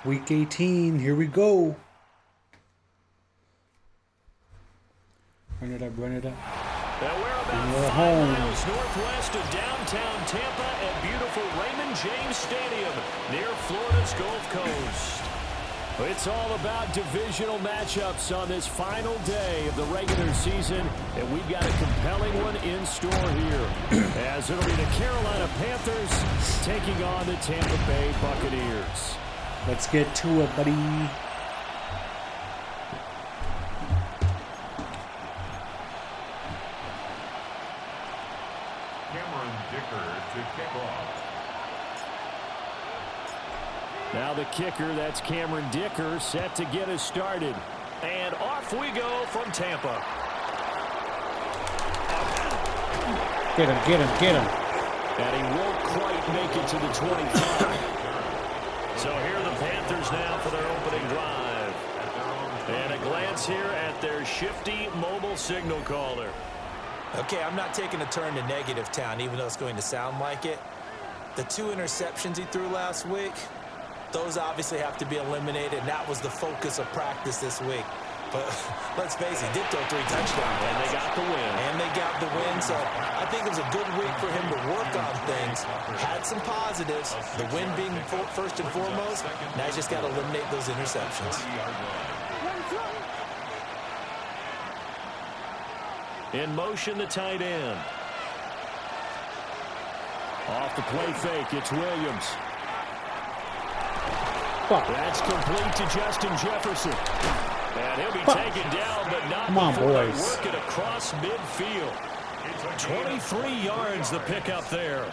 Week 18, here we go. Run it up, run it up. We're about 5 miles northwest of downtown Tampa at beautiful Raymond James Stadium near Florida's Gulf Coast. It's all about divisional matchups on this final day of the regular season, and we've got a compelling one in store here, as it'll be the Carolina Panthers taking on the Tampa Bay Buccaneers. Let's get to it, buddy. To kick off. Now the kicker, that's Cameron Dicker, set to get us started. And off we go from Tampa. Get him, get him, get him. And he won't quite make it to the 25. So here are the Panthers now for their opening drive. And a glance here at their shifty mobile signal caller. Okay, I'm not taking a turn to negative town, even though it's going to sound like it. The 2 interceptions he threw last week, those obviously have to be eliminated, and that was the focus of practice this week. But let's face it, he did throw 3 touchdowns. And they got the win. And they got the win, so I think it was a good week for him to work on things. Had some positives, the win being first and foremost. Now he's just got to eliminate those interceptions. In motion, the tight end. Off the play fake, it's Williams. That's complete to Justin Jefferson. And he'll be taken down, but not before they work it across midfield. 23 yards the pickup there.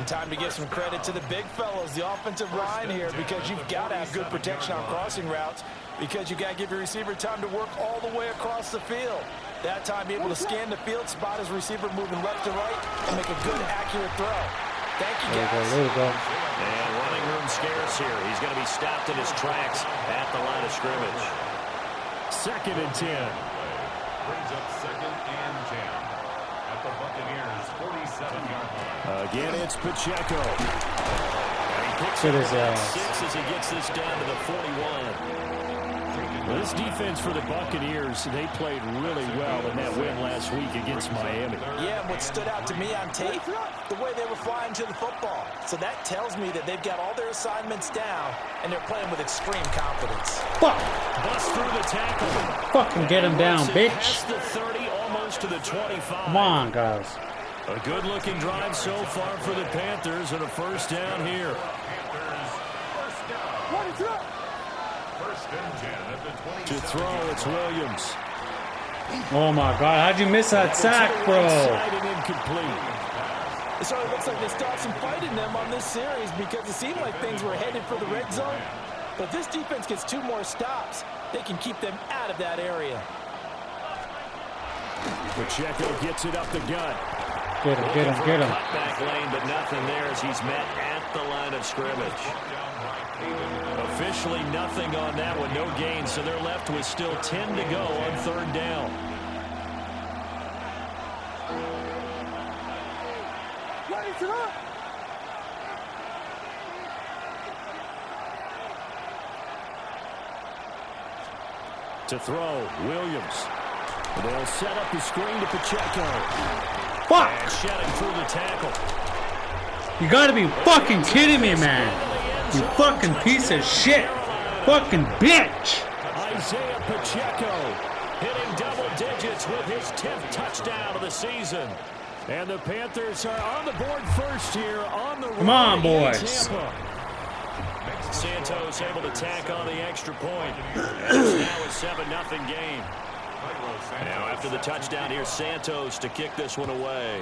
Time to give some credit to the big fellows, the offensive line here, because you've got to have good protection on crossing routes, because you got to give your receiver time to work all the way across the field. That time, be able to scan the field, spot his receiver moving left to right, and make a good, accurate throw. Thank you, guys. There we go. And running room scarce here. He's going to be stopped in his tracks at the line of scrimmage. 2nd and 10. Brings up 2nd and 10 at the Buccaneers' 47-yard line. Again, it's Pacheco. And he picks up about 6 as he gets this down to the 41. Well, this defense for the Buccaneers, they played really well in that win last week against Miami. Yeah, and what stood out to me on tape, the way they were flying to the football. So that tells me that they've got all their assignments down, and they're playing with extreme confidence. Fuck! Bust through the tackle. Fucking get him down, bitch. Past the 30, almost to the 25. Come on, guys. A good-looking drive so far for the Panthers, and a first down here. To throw, it's Williams. Oh my God, how'd you miss that sack, bro? It sort of looks like they still have some fight in them on this series, because it seemed like things were headed for the red zone. But this defense gets 2 more stops. They can keep them out of that area. Pacheco gets it up the gut. Get him, get him, get him. Back lane, but nothing there as he's met at the line of scrimmage. Officially nothing on that one, no gain, so they're left with still 10 to go on 3rd down. To throw, Williams. They'll set up the screen to Pacheco. Fuck! And shedding through the tackle. You gotta be fucking kidding me, man. You fucking piece of shit. Fucking bitch. Isiah Pacheco hitting double digits with his 10th touchdown of the season. And the Panthers are on the board first here on the Come on, boys. Santos able to tack on the extra point. And it's now a 7-0 game. Now after the touchdown, here's Santos to kick this one away.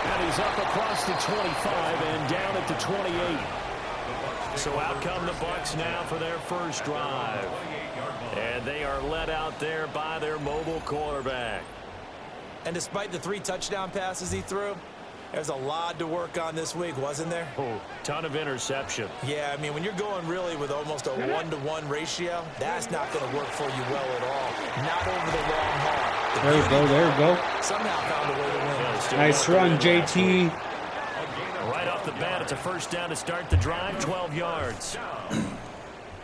And he's up across the 25 and down at the 28. So out come the Bucs now for their first drive. And they are led out there by their mobile quarterback. And despite the 3 touchdown passes he threw, there's a lot to work on this week, wasn't there? Oh, ton of interception. Yeah, I mean, when you're going really with almost a 1-to-1 ratio, that's not going to work for you well at all. Not over the long haul. There we go, there we go. Somehow found a way to win. Nice run, JT. Right off the bat, it's a first down to start the drive, 12 yards.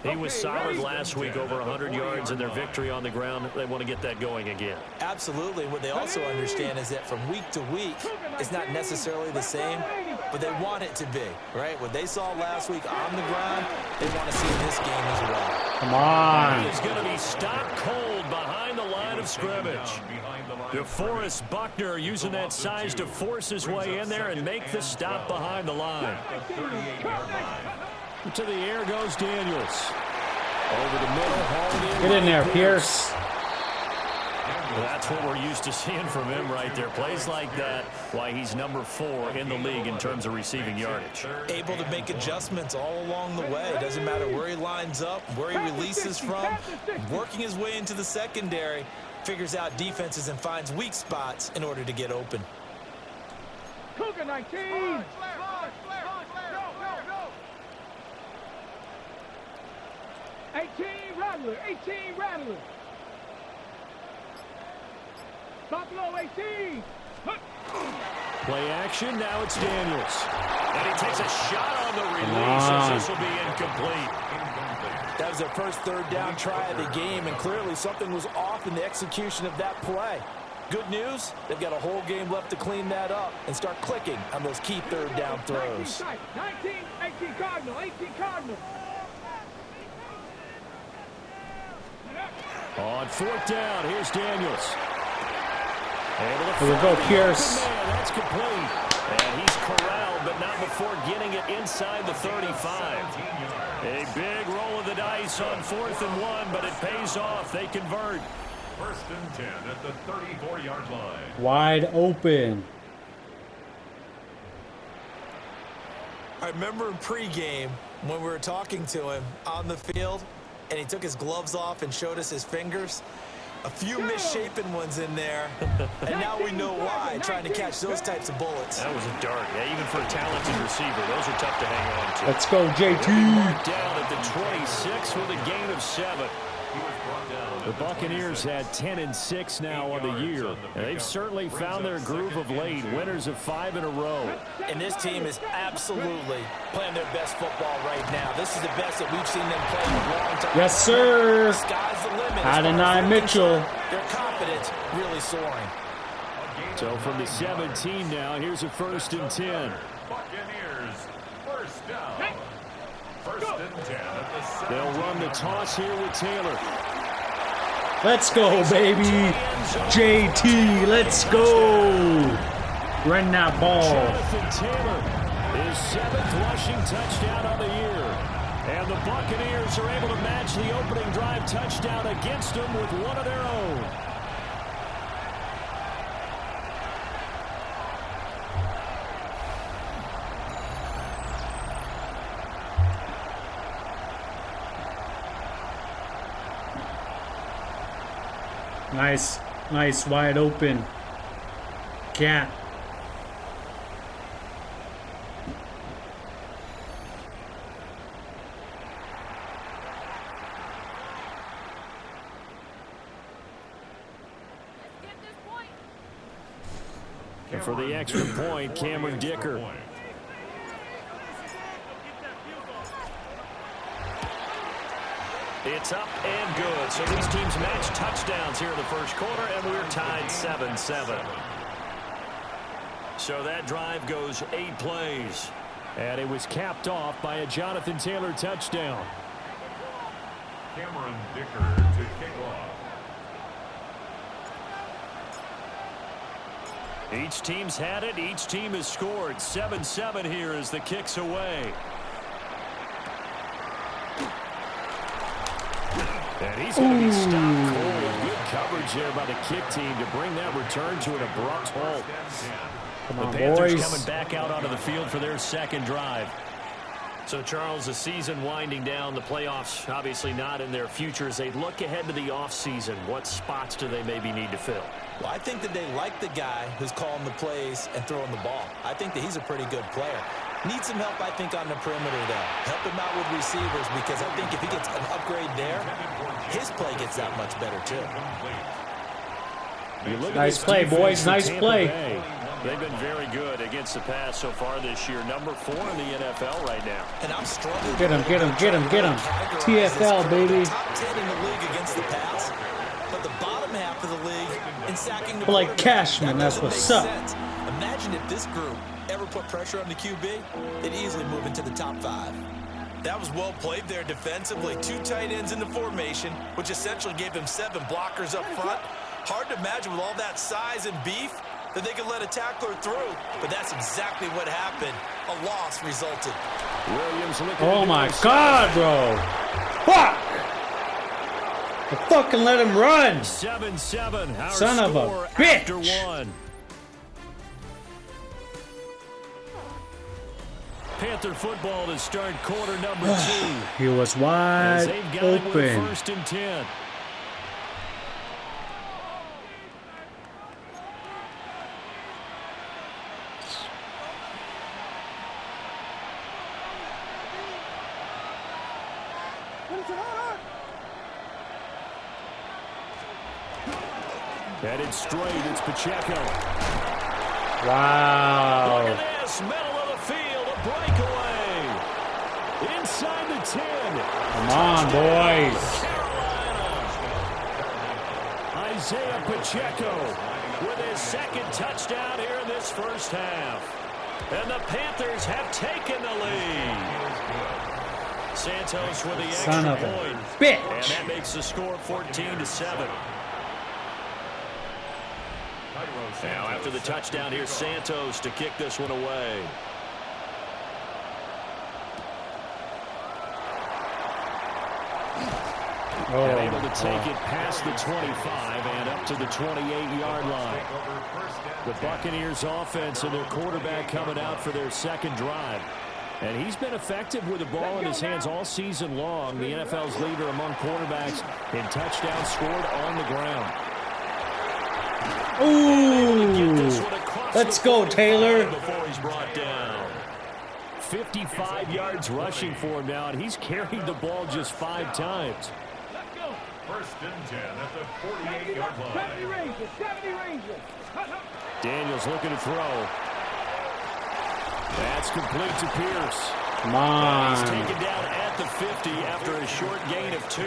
He was solid last week, over 100 yards in their victory on the ground. They want to get that going again. Absolutely. What they also understand is that from week to week, it's not necessarily the same, but they want it to be, right? What they saw last week on the ground, they want to see in this game as well. Come on. He's going to be stopped cold behind the line of scrimmage. DeForest Buckner using that size to force his way in there and make the stop behind the line. To the air goes Daniels. Over the middle, hauled in. Get in there, Pierce. That's what we're used to seeing from him right there. Plays like that, why he's number 4 in the league in terms of receiving yardage. Able to make adjustments all along the way. Doesn't matter where he lines up, where he releases from. Working his way into the secondary, figures out defenses and finds weak spots in order to get open. Cougar 19. 18 Rattler, 18 Rattler. Buffalo 18. Play action, now it's Daniels. And he takes a shot on the release as this will be incomplete. That was their first third down try of the game, and clearly something was off in the execution of that play. Good news, they've got a whole game left to clean that up and start clicking on those key third down throws. 19, 18 Cardinal, 18 Cardinal. On fourth down, here's Daniels. Here we go, Pierce. That's complete. And he's corralled, but not before getting it inside the 35. A big roll of the dice on 4th and 1, but it pays off. They convert. 1st and 10 at the 34-yard line. Wide open. I remember in pregame when we were talking to him on the field, and he took his gloves off and showed us his fingers. A few misshapen ones in there, and now we know why, trying to catch those types of bullets. That was a dart. Yeah, even for a talented receiver, those are tough to hang on to. Let's go, JT. Down at the 26 with a gain of 7. The Buccaneers had 10-6 now on the year. And they've certainly found their groove of late, winners of 5 in a row. And this team is absolutely playing their best football right now. This is the best that we've seen them play in a long time. Yes, sir. Sky's the limit. Adonai Mitchell. Their confidence really soaring. So from the 17 now, here's a 1st and 10. Buccaneers, first down. 1st and 10 at the 7. They'll run the toss here with Taylor. Let's go, baby. JT, let's go. Run that ball. Jonathan Taylor, his 7th rushing touchdown on the year. And the Buccaneers are able to match the opening drive touchdown against them with one of their own. Nice, nice, wide open. Cat. And for the extra point, Cameron Dicker. It's up and good. So these teams match touchdowns here in the first quarter, and we're tied 7-7. So that drive goes 8 plays. And it was capped off by a Jonathan Taylor touchdown. Cameron Dicker to kick off. Each team's had it. Each team has scored. 7-7 here as the kick's away. And he's going to be stopped cold. Good coverage there by the kick team to bring that return to an abrupt halt. Come The on, Panthers boys. coming back out onto the field for their second drive. So, Charles, the season winding down, the playoffs obviously not in their future. As they look ahead to the offseason, what spots do they maybe need to fill? Well, I think that they like the guy who's calling the plays and throwing the ball. I think that he's a pretty good player. Needs some help, I think, on the perimeter, though. Help him out with receivers, because I think if he gets an upgrade there, his play gets that much better, too. Nice play, boys. Nice play. They've been very good against the pass so far this year. Number 4 in the NFL right now. And I'm struggling. Get him, get him, get him, get him. TFL, baby. Top 10 in the league against the pass, but the bottom half of the league in sacking the Like quarterback. Cashman, that's what's up. Imagine if this group ever put pressure on the QB, they'd easily move into the top 5. That was well played there defensively. 2 tight ends in the formation, which essentially gave them 7 blockers up front. Hard to imagine with all that size and beef that they could let a tackler through, but that's exactly what happened. A loss resulted. Williams Oh my God, bro. Fuck. I fucking let him run. 7-7. Our Son of a score bitch. after 1. Panther football to start quarter number 2. He was As wide they've got it with open. 1st and 10. Headed straight, it's Pacheco. Wow. Look at this, middle of the field, a breakaway. Inside the 10. Come on, boys. Isiah Pacheco with his 2nd touchdown here in this first half. And the Panthers have taken the lead. Santos with the extra Son of a point. bitch. And that makes the score 14-7. Now after the touchdown, here's Santos to kick this one away. And able to take it past the 25 and up to the 28-yard line. The Buccaneers offense and their quarterback coming out for their 2nd drive. And he's been effective with the ball in his hands all season long. The NFL's leader among quarterbacks in touchdowns scored on the ground. Ooh. Let's go, Taylor. Before he's brought down. 55 yards rushing for him now, and he's carried the ball just 5 times. 1st and 10 at the 48-yard line. 70 Rangers, 70 Rangers. Daniels looking to throw. That's complete to Pierce. Come He's on. taken down at the 50 after a short gain of 2.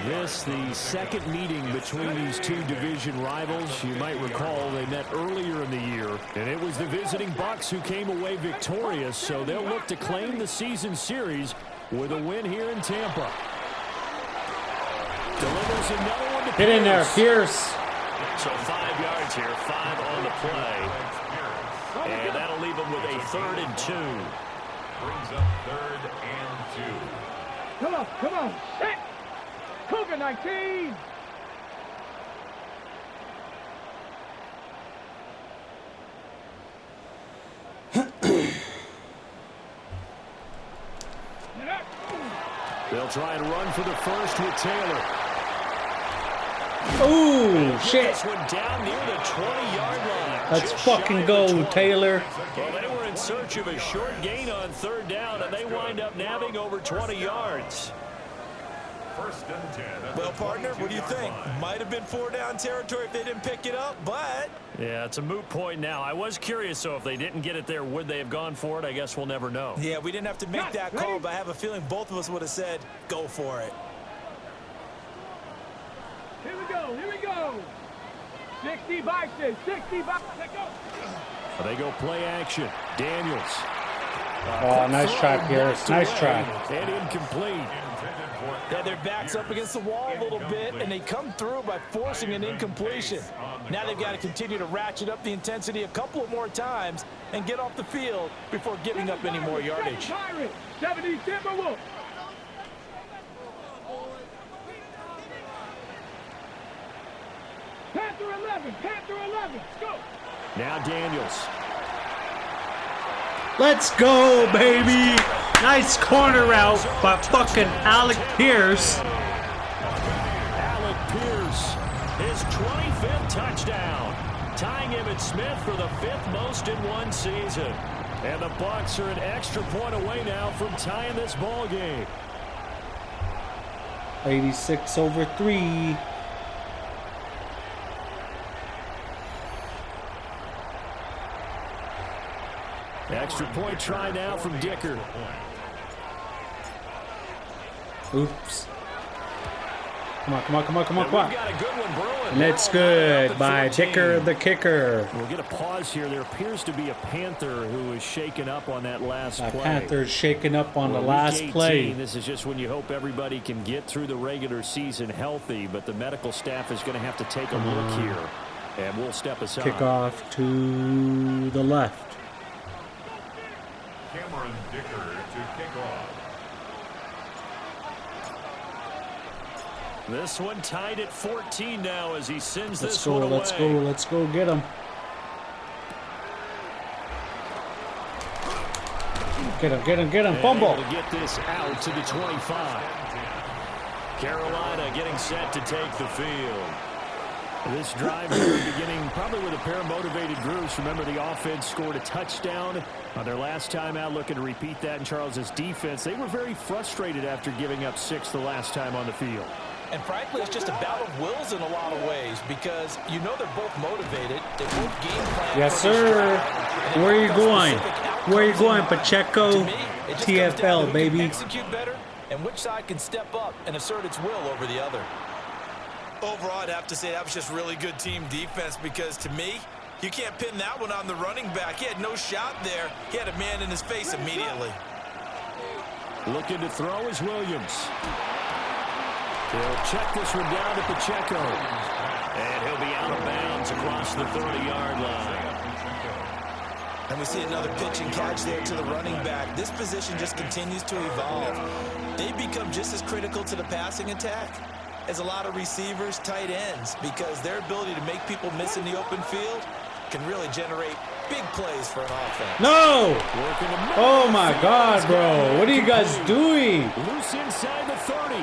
This, the 2nd meeting between these 2 division rivals. You might recall they met earlier in the year, and it was the visiting Bucs who came away victorious, so they'll look to claim the season series with a win here in Tampa. Delivers another one to Pierce. Get in there, Pierce. So 5 yards here, 5 on the play. And that'll leave them with a 3rd and 2. Brings up 3rd and 2. Come on, set. Cougar 19. They'll try and run for the first with Taylor. Ooh, shit. This one down near the 20-yard line. Let's Just fucking shy of go, the 20. Taylor. Well, they were in search of a short gain on 3rd down, and they wind up nabbing over 20 yards. 1st and 10. Well, partner, what do you think? Might have been 4-down territory if they didn't pick it up, but Yeah, it's a moot point now. I was curious, so if they didn't get it there, would they have gone for it? I guess we'll never know. yeah, we didn't have to make that call, but I have a feeling both of us would have said, go for it. Here we go. 60 Bison, 60 Bison. Let's go. They go play action. Daniels. Oh, nice try, Pierce. Nice try. And incomplete. Yeah, their back's up against the wall a little bit, and they come through by forcing an incompletion. Now they've got to continue to ratchet up the intensity a couple of more times and get off the field before giving up any more yardage. 70 Timberwolves. Panther 11, let's go. Now Daniels. Let's go, baby. Nice corner route by fucking Alec Pierce. Alec Pierce, his 25th touchdown, tying Emmitt Smith for the 5th most in one season. And the Bucs are an extra point away now from tying this ball game. 86/3. Extra point try now from Dicker. Oops. Come on, come on, come on, come on, come on. We've got a good one brewing. And it's good by Dicker the kicker. We'll get a pause here. There appears to be a Panther who is shaken up on that last play. Panthers shaken up on the last Week 18, play. This is just when you hope everybody can get through the regular season healthy, but the medical staff is going to have to take a look here. And we'll step aside. Kickoff to the left. Cameron Dicker to kick off. This one tied at 14 now as he sends Let's this go, one away. let's go, let's go get him. Get him, get him, get him. Fumble. To get this out to the 25. Carolina getting set to take the field. This drive here beginning probably with a pair of motivated groups. Remember, the offense scored a touchdown on their last time out, looking to repeat that in Charles's defense. They were very frustrated after giving up 6 the last time on the field. And frankly, it's just a battle of wills in a lot of ways because you know they're both motivated. They both game plan. Yes, sir. Where are you going? Where are you going, Pacheco? TFL, baby. Execute better, and which side can step up and assert its will over the other. Overall, I'd have to say that was just really good team defense because to me, you can't pin that one on the running back. He had no shot there. He had a man in his face immediately. Looking to throw is Williams. He'll check this one down to Pacheco. And he'll be out of bounds across the 30-yard line. And we see another pitch and catch there to the running back. This position just continues to evolve. They become just as critical to the passing attack as a lot of receivers, tight ends, because their ability to make people miss in the open field can really generate big plays for an offense. No! Oh my God, bro. What are you guys doing? Loose inside the 30.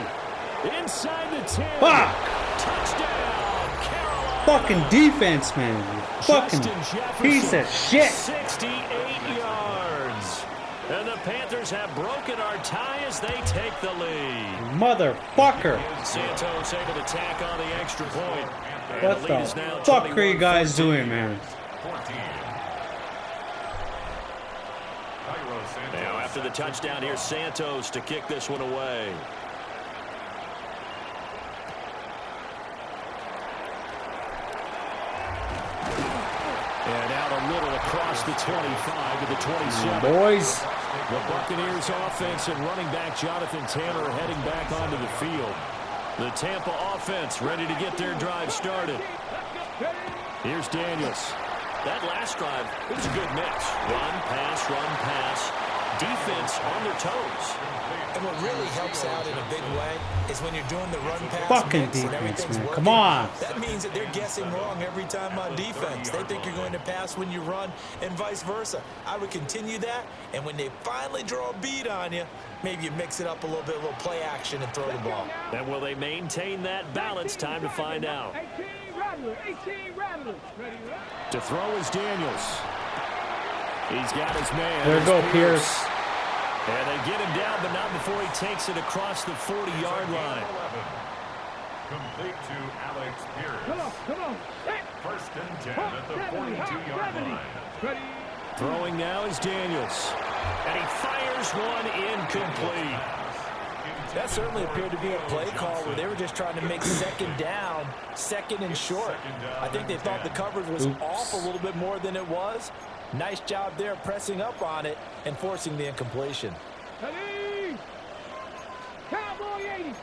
Inside the 10. Fuck! Touchdown, Carolina. Fucking defense, man. Fucking piece of shit. 68 yards. And the Panthers have broken our tie as they take the lead. Motherfucker. Santos able to tack on the extra point. And What the lead is the now fuck are you guys 21-14. doing, man? Now after the touchdown, here's Santos to kick this one away. And out a little across the 25 to the 27. Boys. The Buccaneers offense and running back Jonathan Taylor heading back onto the field. The Tampa offense ready to get their drive started. Here's Daniels. That last drive, it was a good mix. Run, pass, defense on their toes. And what really helps out in a big way is when you're doing the run pass Fucking mix and defense, everything's man. working. Come on. That means that they're guessing wrong every time on defense. They think you're going to pass when you run and vice versa. I would continue that, and when they finally draw a bead on you, maybe you mix it up a little bit, a little play action and throw the ball. And will they maintain that balance? Time to find out. 18 rattlers. Ready, To throw is Daniels. He's got his man. There you go, Pierce. And they get him down, but not before he takes it across the 40-yard line. Complete to Alec Pierce. Come on. First and 10 at the 42-yard line. Ready. Throwing now is Daniels. And he fires one incomplete. That certainly appeared to be a play call where they were just trying to make second down, second and short. I think they thought the coverage was off a little bit more than it was. Nice job there pressing up on it and forcing the incompletion. Ready. Cowboy 80.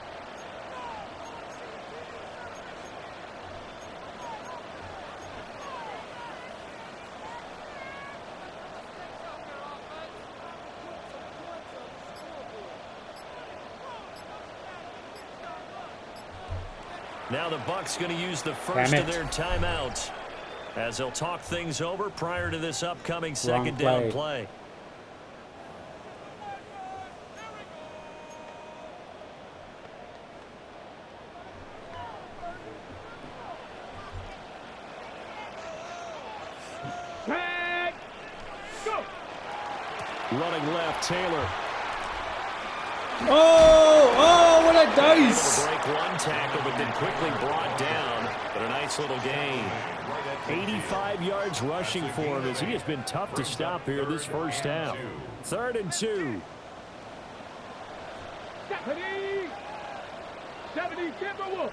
Now the Bucs going to use the first of their timeouts as they'll talk things over prior to this upcoming second down play. Go. Running left, Taylor. Oh, what a Dice. Break one tackle, but then quickly brought down. But a nice little gain. 85 yards rushing for him as he has been tough to stop here this first half. 3rd and 2. 70 Timberwolves.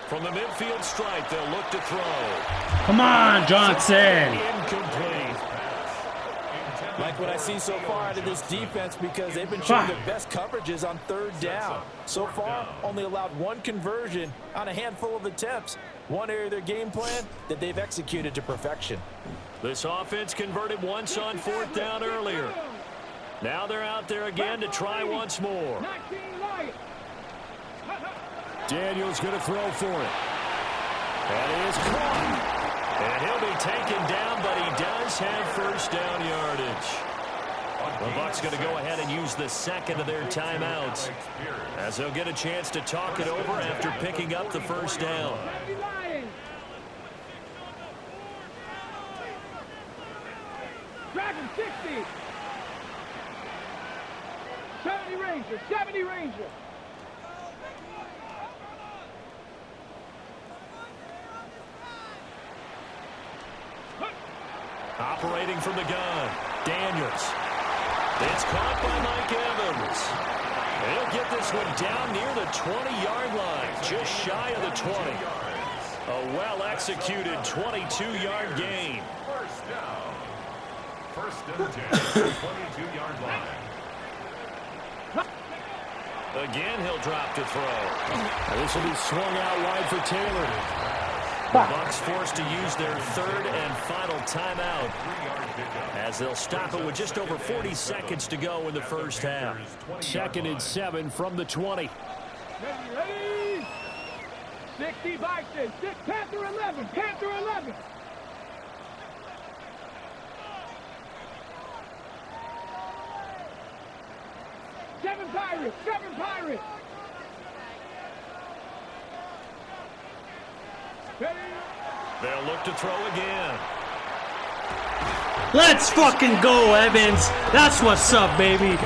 From the midfield stripe, they'll look to throw. Come on, Johnson. Incomplete. Like what I see so far out of this defense because they've been showing their best coverages on 3rd down. So far, only allowed 1 conversion on a handful of attempts. One area of their game plan that they've executed to perfection. This offense converted once on 4th down earlier. Now they're out there again to try once more. Daniel's going to throw for it. That is caught. And he'll be taken down, but he does have 1st down yardage. The Bucs going to go ahead and use the 2nd of their timeouts as they'll get a chance to talk it over after picking up the 1st down. Dragon 60. 70 Ranger. 70 Ranger. Operating from the gun, Daniels. It's caught by Mike Evans. He'll get this one down near the 20-yard line, just shy of the 20. A well-executed 22-yard gain. 1st down. 1st and 10, 22-yard line. Again, he'll drop to throw. This will be swung out wide for Taylor. The Bucs forced to use their 3rd and final timeout as they'll stop it with just over 40 seconds to go in the first half. 2nd and 7 from the 20. Ready? 60 Bison. Panther 11. Panther 11. Seven Pirates. 7 Pirates. They'll look to throw again. Let's fucking go, Evans. That's what's up, baby.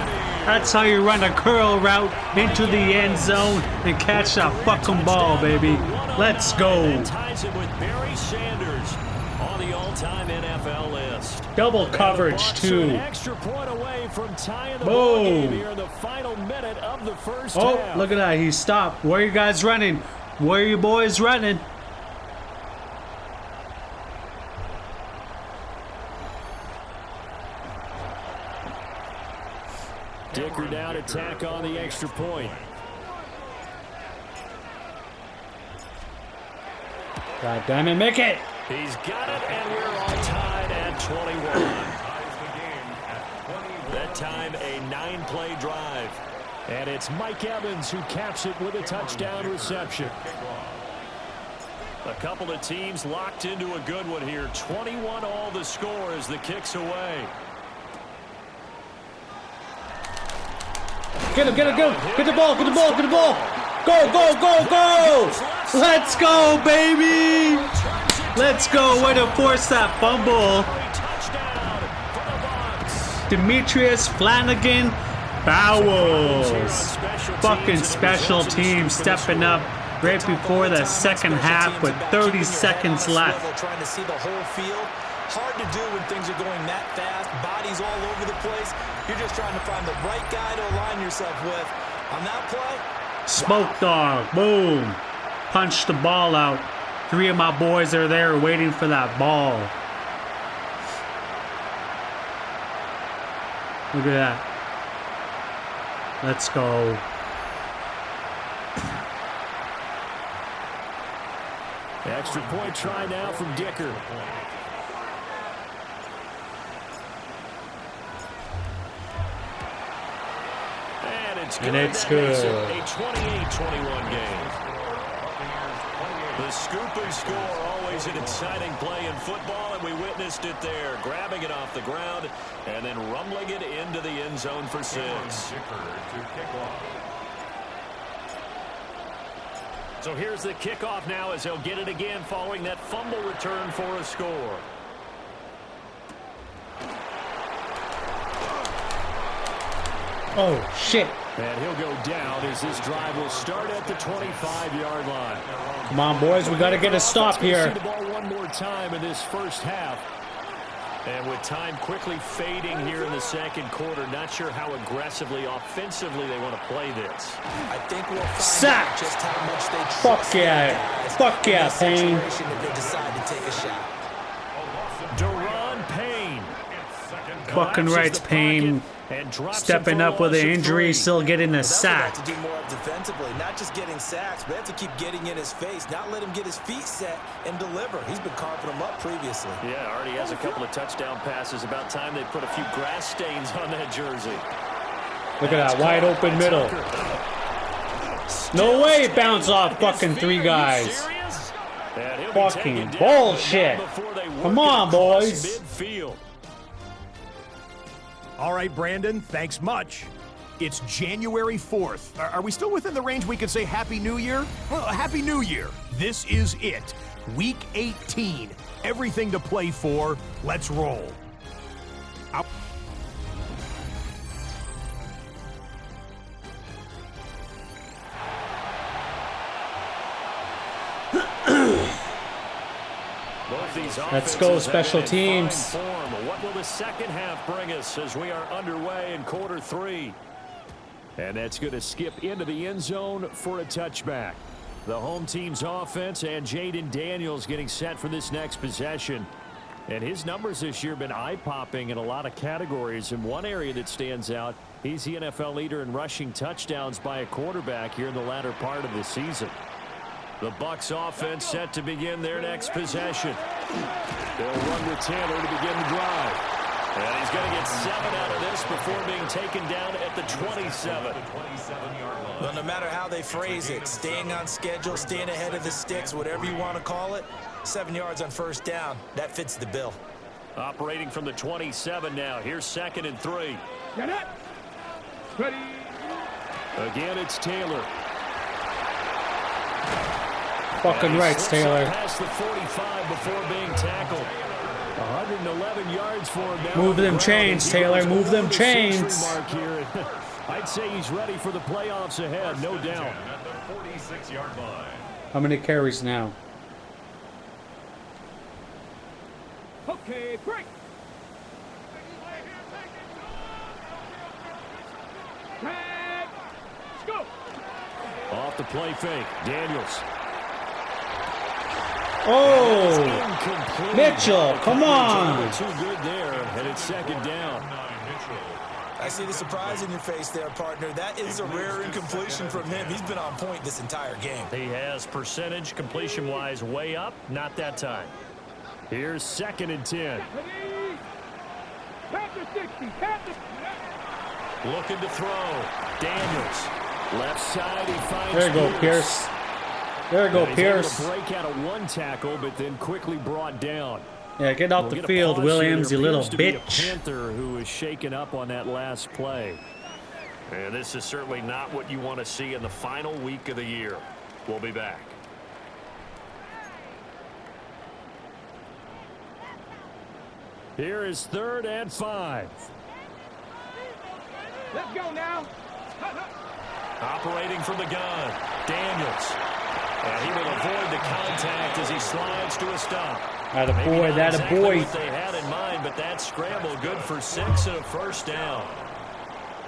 That's how you run a curl route into the end zone and catch that fucking ball, baby. Let's go. Ties it with Barry Sanders on the all-time NFL list. Double coverage, too. Extra point away from tying the Boom. ball game here in the final minute of the first Oh, half. look at that. He stopped. Where are you guys running? Where are you boys running? Dicker down to tack on the extra point. God damn it, make it. He's got it, and we're all tied at 21. That time, a 9-play drive. And it's Mike Evans who caps it with a touchdown reception. A couple of teams locked into a good one here. 21 all the score as the kick's away. Get him, get him, get him. Get the ball, get the ball, get the ball. Go, go, go, go. Let's go, baby. Let's go. Way to force that fumble. Demetrius Flanagan Bowles. Fucking special team stepping up right before the second half with 30 seconds left. Trying to see the whole field. Hard to do when things are going that fast. Bodies all over the place. You're just trying to find the right guy to align yourself with. On that play, Smoke dog, boom. Punch the ball out. 3 of my boys are there waiting for that ball. Look at that. Let's go. Extra point try now from Dicker. And it's good. A 28-21 game. The scoop and score, always an exciting play in football, and we witnessed it there. Grabbing it off the ground and then rumbling it into the end zone for 6. So here's the kickoff now as they'll get it again following that fumble return for a score. Oh, shit. And he'll go down as this drive will start at the 25-yard line. Come on, boys. We got to get a stop here. See the ball one more time in this first half. And with time quickly fading here in the second quarter, not sure how aggressively, offensively they want to play this. I think we'll find Sacked. out just how much they trust Fuck yeah. Fuck yeah, Payne. that they decide to take a shot. Duron Payne. Fucking rights, Payne. Stepping up with an injury, still getting a sack. That's what they have to do more of defensively, not just getting sacks, but they have to keep getting in his face, not let him get his feet set and deliver. He's been carving them up previously. Yeah, already has a couple of touchdown passes. About time they put a few grass stains on that jersey. Look at that wide open middle. No way, bounce off fucking 3 guys. Fucking bullshit. Come on, boys. Midfield. All right, Brandon, thanks much. It's January 4th. Are we still within the range we could say Happy New Year? Well, Happy New Year. This is it. Week 18. Everything to play for. Let's roll. Let's go, special teams. What will the second half bring us as we are underway in quarter 3? And that's going to skip into the end zone for a touchback. The home team's offense and Jayden Daniels getting set for this next possession. And his numbers this year have been eye-popping in a lot of categories. In one area that stands out, he's the NFL leader in rushing touchdowns by a quarterback here in the latter part of the season. The Bucs offense set to begin their next possession. They'll run with Taylor to begin the drive. And he's going to get 7 out of this before being taken down at the 27. Well, no matter how they phrase it, staying on schedule, staying ahead of the sticks, whatever you want to call it, 7 yards on first down, that fits the bill. Operating from the 27 now. Here's 2nd and 3. Get it. Ready. Again, it's Taylor. Fucking rights, Taylor. Past the 45 before being tackled. 111 yards for him now. Move them chains, Taylor. Move them chains. I'd say he's ready for the playoffs ahead, no doubt. At the 46-yard line. How many carries now? Okay, break. Let's go. Off the play fake, Daniels. Oh, Mitchell, come on. Too good there, and it's 2nd down. I see the surprise in your face there, partner. That is a rare incompletion from him. He's been on point this entire game. He has percentage completion-wise way up, not that time. Here's 2nd and 10. Panther 60. Panther. Looking to throw. Daniels. Left side, he finds There you go, Pierce. There you go, Pierce. He's able to break out of one tackle, but then quickly brought down. Yeah, get off the field, Williams, you little bitch. Panther who is shaken up on that last play. And this is certainly not what you want to see in the final week of the year. We'll be back. Here is 3rd and 5. Let's go now. Operating from the gun, Daniels. And he will avoid the contact as he slides to a stop. Atta boy, that a boy. What they had in mind, but that scramble good for 6 and a first down.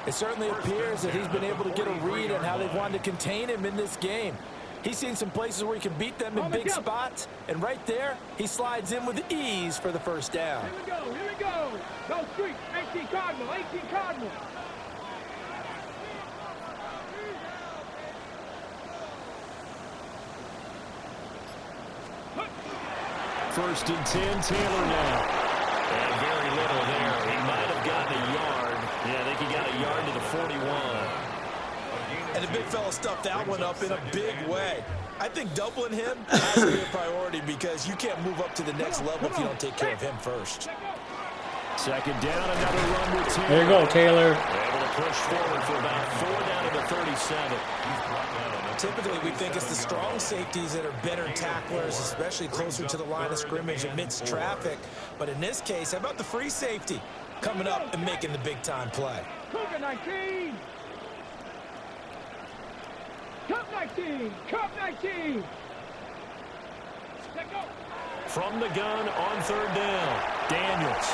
It certainly appears that he's been able to get a read on how they've wanted to contain him in this game. He's seen some places where he can beat them in big spots, and right there, he slides in with ease for the first down. Here we go. Here we go. Go street. 18 Cardinal. 18 Cardinal. First and 10, Taylor now. And very little there. He might have gotten a yard. Yeah, I think he got a yard to the 41. And the big fella stuffed that one up in a big way. I think doubling him has to be a priority because you can't move up to the next level if you don't take care of him first. 2nd down, another run with Taylor. There you go, Taylor. Able to push forward for about 4 down to the 37. Typically, we think it's the strong safeties that are better tacklers, especially closer to the line of scrimmage amidst traffic. But in this case, how about the free safety coming up and making the big-time play? Cougar 19. Cup 19. Cup 19. Let go. From the gun on 3rd down. Daniels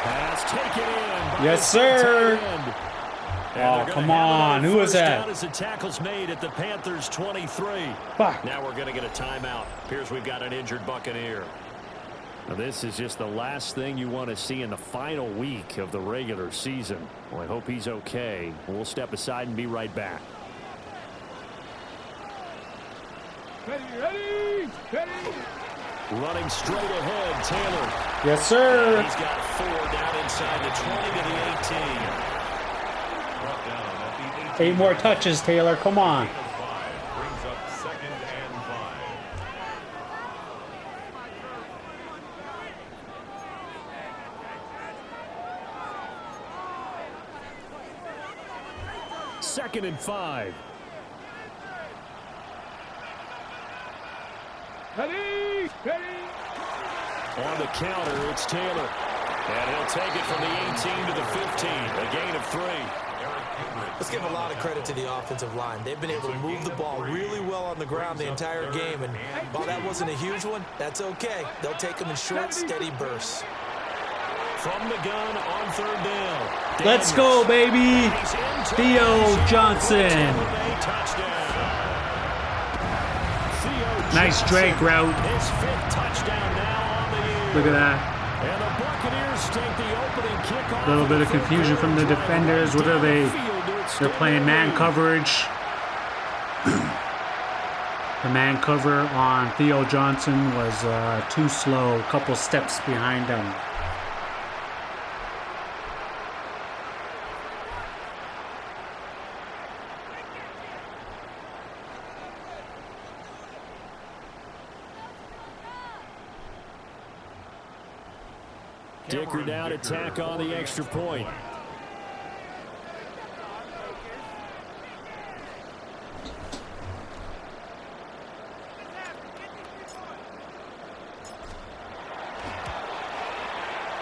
has taken in. Yes, sir. Oh, come on. Who was that? As the tackle's made at the Panthers 23. Fuck. Now we're going to get a timeout. Appears we've got an injured Buccaneer. Now this is just the last thing you want to see in the final week of the regular season. Well, I hope he's okay. We'll step aside and be right back. Ready. Running straight ahead, Taylor. Yes, sir. He's got 4 down inside the 20 to the 18. 8 more touches, Taylor. Come on. Brings up 2nd and 5. Second and 5. Ready. On the counter, it's Taylor. And he'll take it from the 18 to the 15. A gain of 3. Let's give a lot of credit to the offensive line. They've been able to move the ball really well on the ground the entire game. And while that wasn't a huge one, that's okay. They'll take them in short, steady bursts. From the gun on 3rd down. Let's go, baby. Theo Johnson. Nice drag route. His 5th touchdown now on the year. Look at that. And the Buccaneers take the opening kickoff. A little bit of confusion from the defenders. What are they? They're playing man coverage. The man cover on Theo Johnson was too slow. A couple steps behind him. Dicker down to tack on the extra point.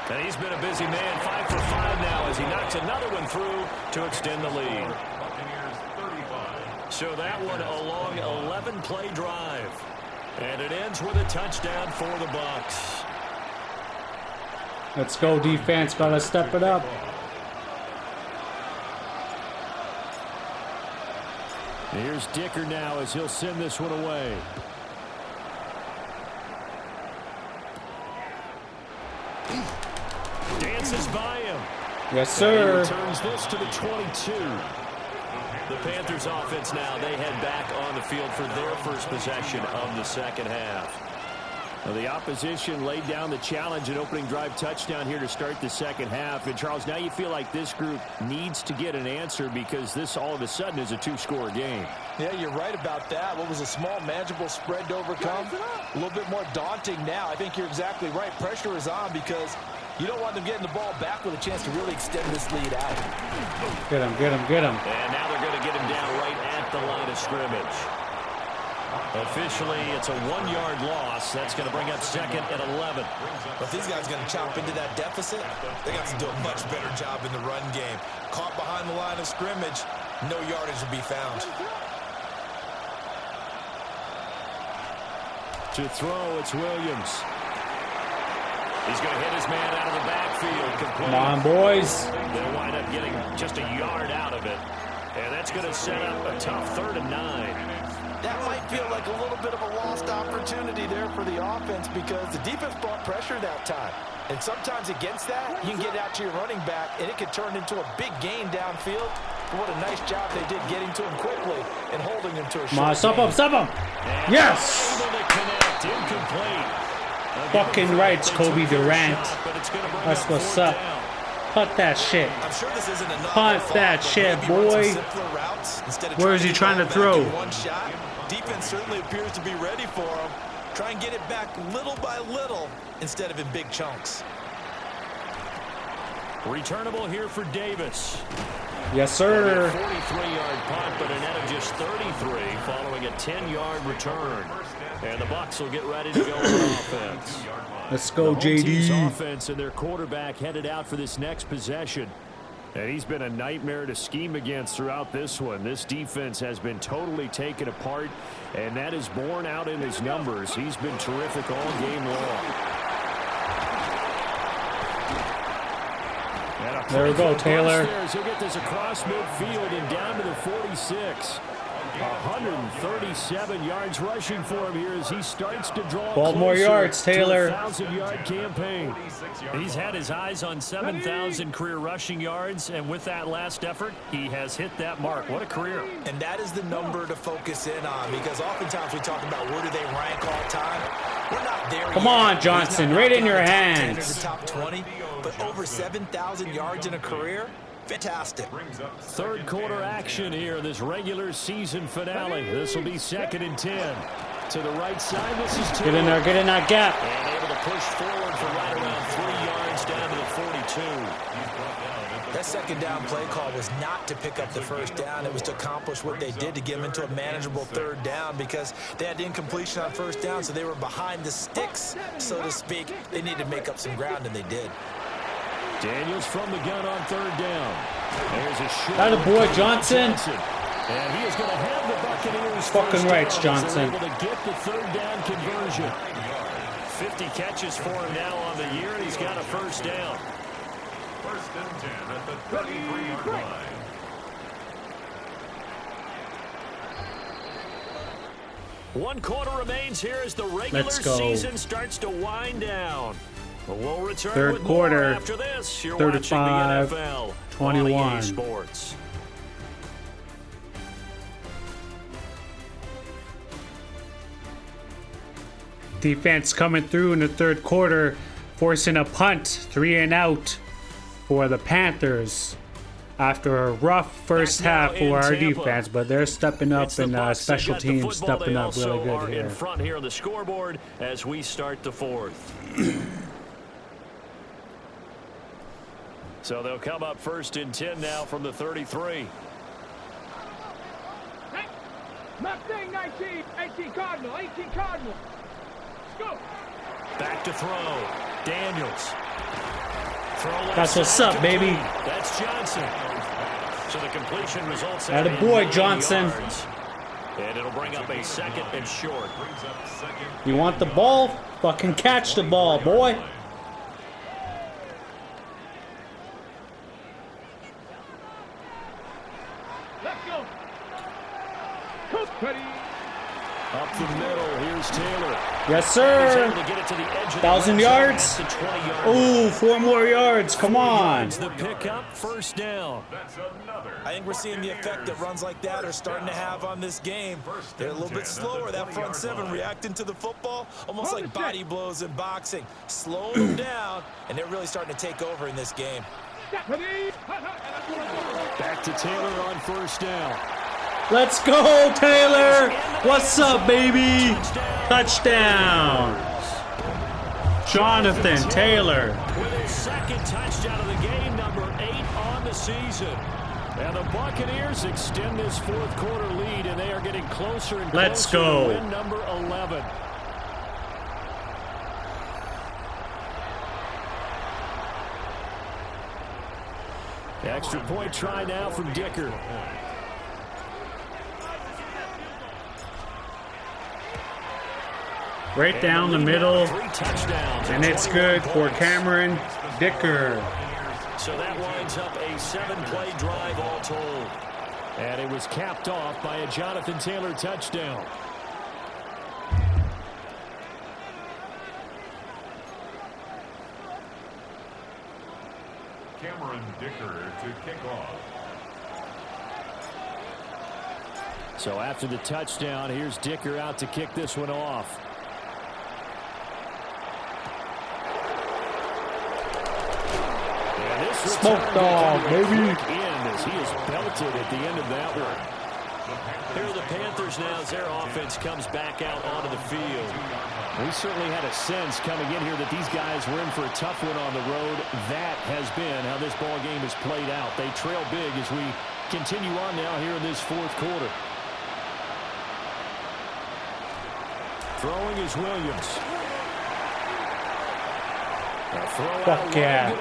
And he's been a busy man, 5 for 5 now as he knocks another one through to extend the lead. So that one a long 11-play drive. And it ends with a touchdown for the Bucs. Let's go, defense. Gotta step it up. Here's Dicker now as he'll send this one away. Dances by him. Yes, sir. And he returns this to the 22. The Panthers offense now, they head back on the field for their first possession of the second half. Well, the opposition laid down the challenge, an opening drive touchdown here to start the second half. And, Charles, now you feel like this group needs to get an answer because this all of a sudden is a 2-score game. Yeah, you're right about that. What was a small, manageable spread to overcome? A little bit more daunting now. I think you're exactly right. Pressure is on because you don't want them getting the ball back with a chance to really extend this lead out. Get him. And now they're going to get him down right at the line of scrimmage. Officially, it's a 1-yard loss. That's going to bring up 2nd and 11. But if these guys are going to chop into that deficit, they got to do a much better job in the run game. Caught behind the line of scrimmage, no yardage to be found. To throw, it's Williams. He's going to hit his man out of the backfield. Complete. Come on, boys. They'll wind up getting just a yard out of it. And that's going to set up a tough 3rd and 9. That might feel like a little bit of a lost opportunity there for the offense because the defense brought pressure that time. And sometimes against that, you can get out to your running back, and it could turn into a big gain downfield. But what a nice job they did getting to him quickly and holding him to a short Come on, stop him. Yes. Able to connect, incomplete. Fucking rights, Kobe Durant. That's what's up. Punt that shit. I'm sure this isn't enough. Punt that shit, boy. Where is he trying to throw? One shot. Defense certainly appears to be ready for him. Try and get it back little by little instead of in big chunks. Returnable here for Davis. Yes, sir. 43-yard punt, but a net of just 33 following a 10-yard return. And the Bucs will get ready to go on offense. Let's go, the home team's JD. offense and their quarterback headed out for this next possession. And he's been a nightmare to scheme against throughout this one. This defense has been totally taken apart, and that is borne out in his numbers. He's been terrific all game long. There we go, Taylor. He'll get this across midfield and down to the 46. 137 yards rushing for him here as he starts to draw 12 more yards, Taylor. 1,000-yard campaign. He's had his eyes on 7,000 career rushing yards, and with that last effort, he has hit that mark. What a career. And that is the number to focus in on, because oftentimes we talk about where do they rank all time. We're not there Come yet. on, Johnson, right in your hands. The top 20, but over 7,000 yards in a career. Fantastic. Third quarter action here, this regular season finale. This will be 2nd and 10. To the right side, this is 2. Get in there, get in that gap. And able to push forward for right around 3 yards down to the 42. That second down play call was not to pick up the first down. It was to accomplish what they did to get them into a manageable third down, because they had incompletion on first down, so they were behind the sticks, so to speak. They needed to make up some ground, and they did. Daniels from the gun on 3rd down. There's a short. That a boy, Johnson. And he is going to have the Buccaneers. Fucking rights, Johnson. Able to get the 3rd down conversion. 50 catches for him now on the year, and he's got a first down. 1st and 10 at the 33-yard line. One quarter remains here as the regular season starts to wind down. We'll return Third with quarter, more after this. You're 35, watching the NFL 21. on EA Sports. Defense coming through in the third quarter, forcing a punt, 3 and out for the Panthers after a rough first half for our defense, but they're stepping up and special teams stepping up really good here. In front here on the scoreboard as we start the 4th. So they'll come up 1st and 10 now from the 33. Hey, Mustang 19, 18 Cardinal, 18 Cardinal. Let's go. Back to throw. Daniels. That's what's up, baby. That's Johnson. So the completion results Atta boy, Johnson. And it'll bring up a 2nd and short. You want the ball? Fucking catch the ball, boy. Let's go. Coach Petty. Up the middle, here's Taylor. Yes, sir. 1,000 yards. Ooh, 4 more yards. Come on. The pickup, first down. I think we're seeing the effect that runs like that are starting to have on this game. They're a little bit slower, that front 7 reacting to the football, almost like body blows in boxing, slowing them down, and they're really starting to take over in this game. Back to Taylor on first down. Let's go, Taylor. What's up, baby? Touchdown. Jonathan Taylor. With his 2nd touchdown of the game, number 8 on the season. And the Buccaneers extend this 4th quarter lead, and they are getting closer and closer Let's go. to win number 11. Extra point try now from Dicker. Right down the middle, and it's good for Cameron Dicker. So that winds up a 7-play drive all told. And it was capped off by a Jonathan Taylor touchdown. Cameron Dicker to kick off. So after the touchdown, here's Dicker out to kick this one off. Smoke dog, baby. As he is belted at the end of that one. Here are the Panthers now as their offense comes back out onto the field. We certainly had a sense coming in here that these guys were in for a tough one on the road. That has been how this ball game has played out. They trail big as we continue on now here in this 4th quarter. Throwing is Williams. Fuck yeah.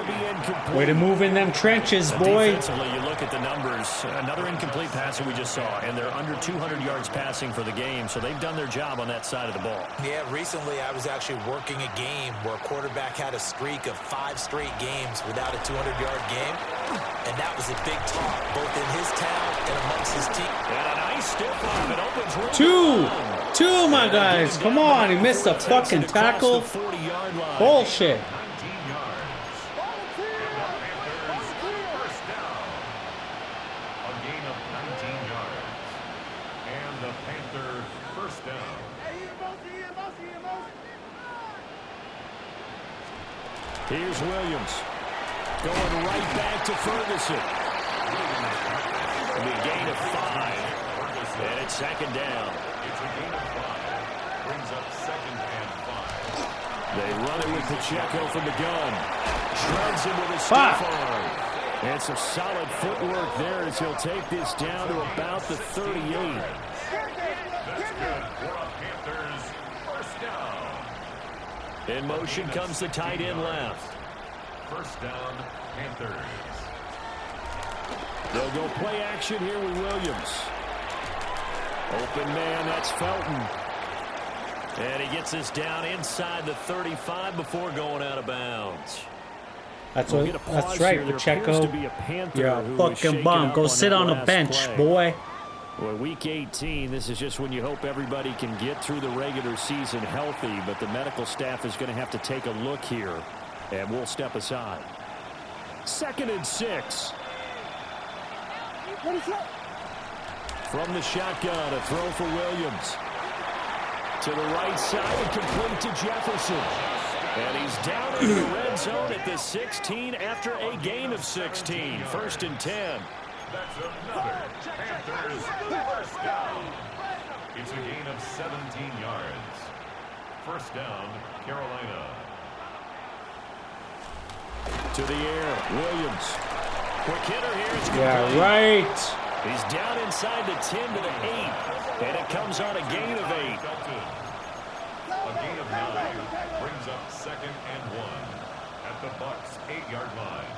Way to move in them trenches, boy. Defensively, you look at the numbers. Another incomplete passer we just saw, and they're under 200 yards passing for the game, so they've done their job on that side of the ball. Yeah, recently I was actually working a game where a quarterback had a streak of 5 straight games without a 200-yard game, and that was a big talk, both in his town and amongst his team. And a nice stiff arm. It opens room. Two, my guys. Come on, he missed a fucking tackle. Bullshit. 19 yards. First down. A gain of 19 yards. And the Panthers first down. Here's Williams. Going right back to Ferguson. The gain of 5. And it's second down. It's a gain of 5. Brings up second and 5. They run it with Pacheco from the gun. Shreds him with a stiff arm. And some solid footwork there as he'll take this down to about the 38. That's good for a Panthers first down. In motion comes the tight end left. First down, Panthers. They'll go play action here with Williams. Open man, that's Felton. And he gets this down inside the 35 before going out of bounds. That's right, Pacheco. You're a fucking bum. Go sit on the bench, boy. Well, week 18, this is just when you hope everybody can get through the regular season healthy, but the medical staff is going to have to take a look here, and we'll step aside. 2nd and 6. From the shotgun, a throw for Williams. To the right side and complete to Jefferson. And he's down in the red zone at the 16 after a gain of 16. 1st and 10. That's another Panthers first down. It's a gain of 17 yards. First down, Carolina. To the air, Williams. Quick hitter here. It's Yeah, right. He's down inside the 10 to the 8. And it comes on a gain of 8. A gain of 9 brings up second and 1 at the Bucs' 8-yard line.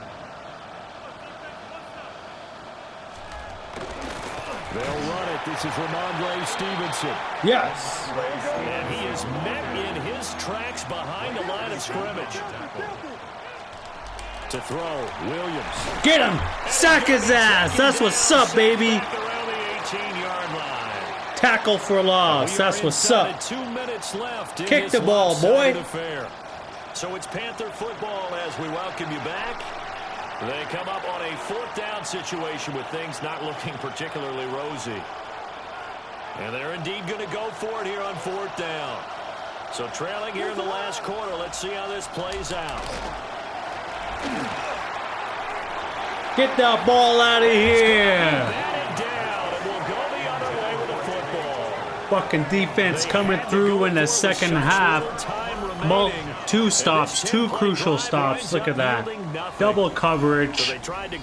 They'll run it. This is Ramondre Stevenson. Yes. And he is met in his tracks behind the line of scrimmage. To throw, Williams. Get him. Sack his ass. That's what's up, baby. Around the 18-yard line. Tackle for loss. That's what's up. 2 minutes left. Kick the ball, boy. So it's Panther football as we welcome you back. They come up on a 4th down situation with things not looking particularly rosy. And they're indeed going to go for it here on 4th down. So trailing here in the last quarter. Let's see how this plays out. Get that ball out of here. Down, and we'll go the other way with the football. Fucking defense coming through in the second half. 2 stops, 2 crucial stops. Look at that. Double coverage.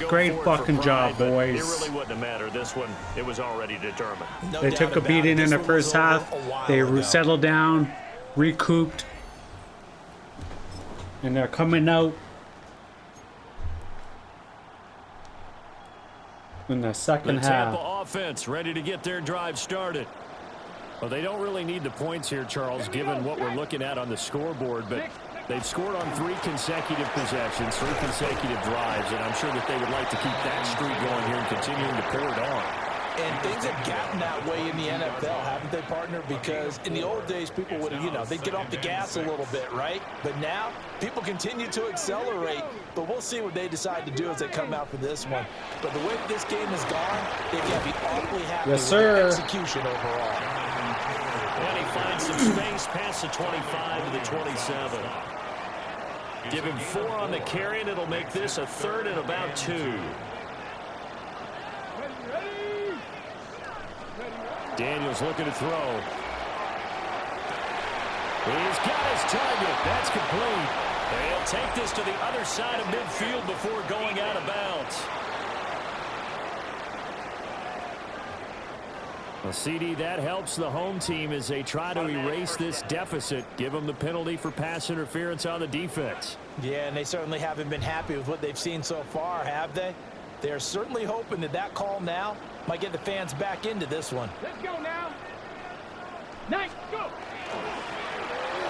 Great fucking job, boys. It really wouldn't have mattered. This one, it was already determined. They took a beating in the first half. They settled down, recouped, and they're coming out in the second half. The Tampa offense ready to get their drive started. Well, they don't really need the points here, Charles, given what we're looking at on the scoreboard, but they've scored on 3 consecutive possessions, 3 consecutive drives, and I'm sure that they would like to keep that streak going here and continuing to pour it on. And things have gotten that way in the NFL, haven't they, partner? Because in the old days, people would, they'd get off the gas a little bit, right? But now, people continue to accelerate. But we'll see what they decide to do as they come out for this one. But the way this game has gone, they've got to be awfully happy with their execution overall. And he finds some space past the 25 to the 27. Give him 4 on the carry, and it'll make this a 3rd and about 2. Daniels looking to throw. He's got his target. That's complete. They'll take this to the other side of midfield before going out of bounds. Well, CD, that helps the home team as they try to erase this deficit. Give them the penalty for pass interference on the defense. Yeah, and they certainly haven't been happy with what they've seen so far, have they? They're certainly hoping that that call now might get the fans back into this one. Let's go now. Nice, go.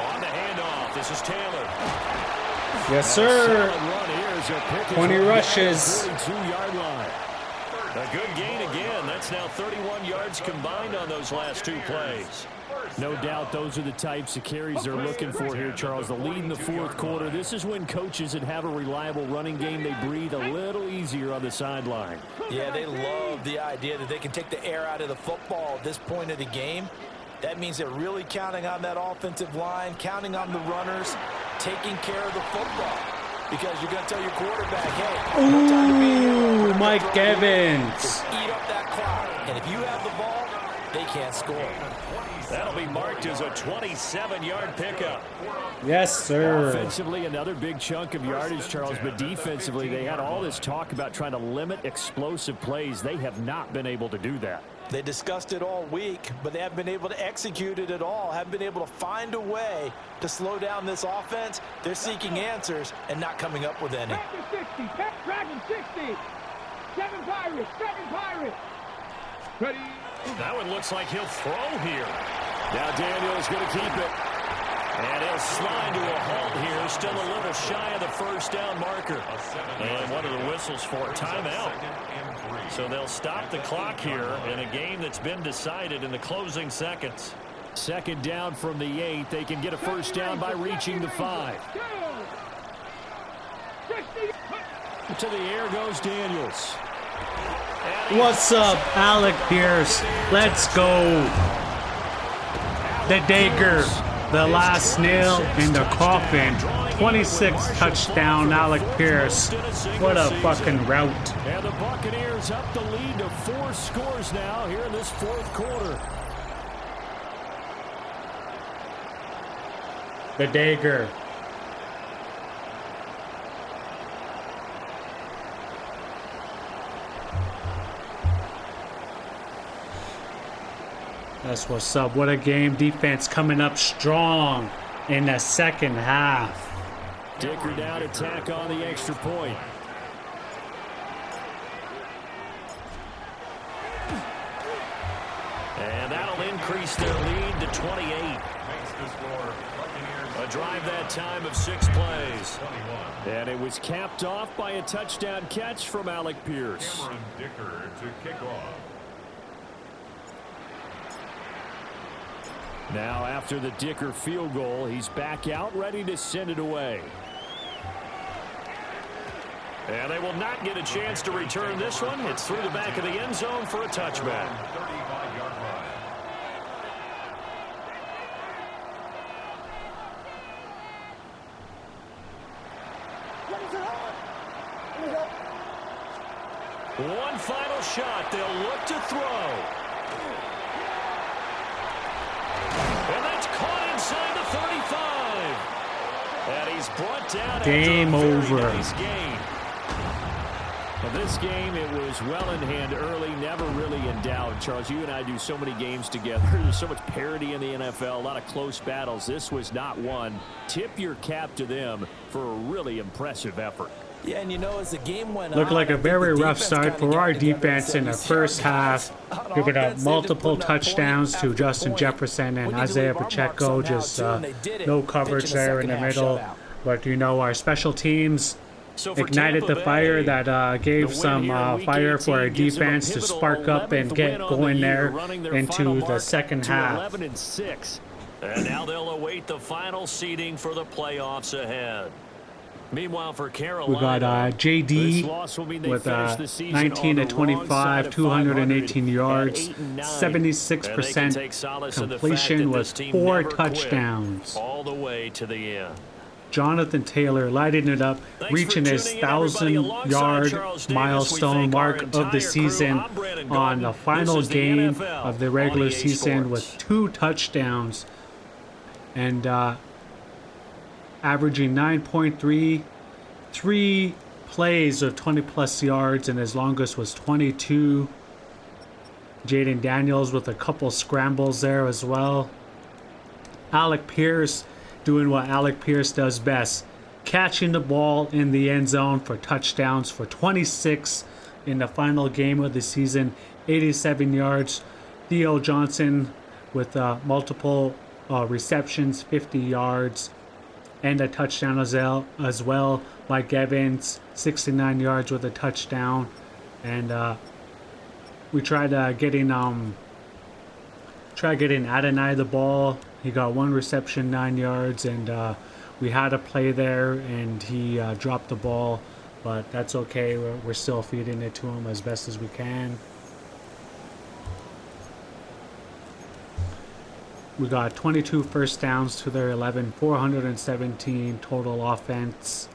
On the handoff, this is Taylor. Yes, sir. 20 rushes. 42-yard line. A good gain again. That's now 31 yards combined on those last two plays. No doubt those are the types of carries they're looking for here, Charles. The lead in the fourth quarter. This is when coaches that have a reliable running game, they breathe a little easier on the sideline. Yeah, they love the idea that they can take the air out of the football at this point of the game. That means they're really counting on that offensive line, counting on the runners, taking care of the football. Because you're going to tell your quarterback, hey, no time to be here. Mike Evans. Just eat up that clock. And if you have the ball, they can't score. That'll be marked as a 27-yard pickup. Yes, sir. Offensively, another big chunk of yardage, Charles, but defensively, they had all this talk about trying to limit explosive plays. They have not been able to do that. They discussed it all week, but they haven't been able to execute it at all, haven't been able to find a way to slow down this offense. They're seeking answers and not coming up with any. Back to 60, back Dragon 60. 7 Pirates. Ready. That one looks like he'll throw here. Now Daniel's going to keep it. And he'll slide to a halt here. Still a little shy of the first down marker. And what are the whistles for? Timeout. So they'll stop the clock here in a game that's been decided in the closing seconds. Second down from the 8. They can get a first down by reaching the 5. To the air goes Daniels. What's up, Alec Pierce? Let's go. The dagger, the last nail in the coffin. 26 touchdown, Alec Pierce. What a fucking route. And the Buccaneers up the lead to 4 scores now here in this fourth quarter. The dagger. That's what's up. What a game. Defense coming up strong in the second half. Dicker down attack on the extra point. And that'll increase their lead to 28. A drive that time of 6 plays. And it was capped off by a touchdown catch from Alec Pierce. Cameron Dicker to kick off. Now after the Dicker field goal, he's back out ready to send it away. And they will not get a chance to return this one. It's through the back of the end zone for a touchback. 35-yard line. One final shot. They'll look to throw. And that's caught inside the 35. And he's brought down. Game over. Nice game. In this game, it was well in hand early, never really in doubt. Charles, you and I do so many games together. There's so much parity in the NFL, a lot of close battles. This was not one. Tip your cap to them for a really impressive effort. Yeah, and you know, as the game went on, Looked like a very rough start for our defense in the first half. Giving up multiple touchdowns to Justin Jefferson and Isiah Pacheco. Just no coverage there in the middle. But, you know, our special teams ignited the fire that gave some fire for our defense to spark up and get going there into the second half. 11-6. And now they'll await the final seeding for the playoffs ahead. Meanwhile, for Carolina, we got JD with 19 to 25, 218 yards, 76% completion with 4 touchdowns. All the way to the end. Jonathan Taylor lighting it up, reaching his 1,000-yard milestone mark of the season on the final game of the regular season with 2 touchdowns and averaging 9.3, 3 plays of 20-plus yards, and his longest was 22. Jayden Daniels with a couple scrambles there as well. Alec Pierce doing what Alec Pierce does best, catching the ball in the end zone for touchdowns for 26 in the final game of the season, 87 yards. Theo Johnson with multiple receptions, 50 yards, and a touchdown as well. Mike Evans, 69 yards with a touchdown. And we tried getting Adonai the ball. He got one reception, 9 yards, and we had a play there, and he dropped the ball. But that's okay. We're still feeding it to him as best as we can. We got 22 first downs to their 11, 417 total offense.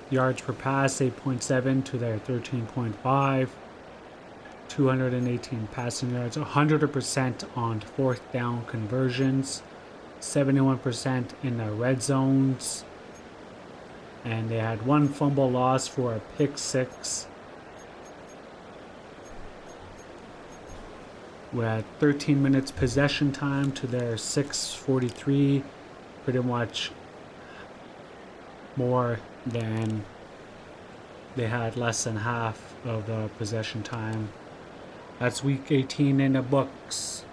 Yards per pass, 8.7 to their 13.5. 218 passing yards, 100% on fourth down conversions, 71% in the red zones. And they had one fumble loss for a pick 6. We had 13 minutes possession time to their 6:43, pretty much more than they had, less than half of the possession time. That's week 18 in the books.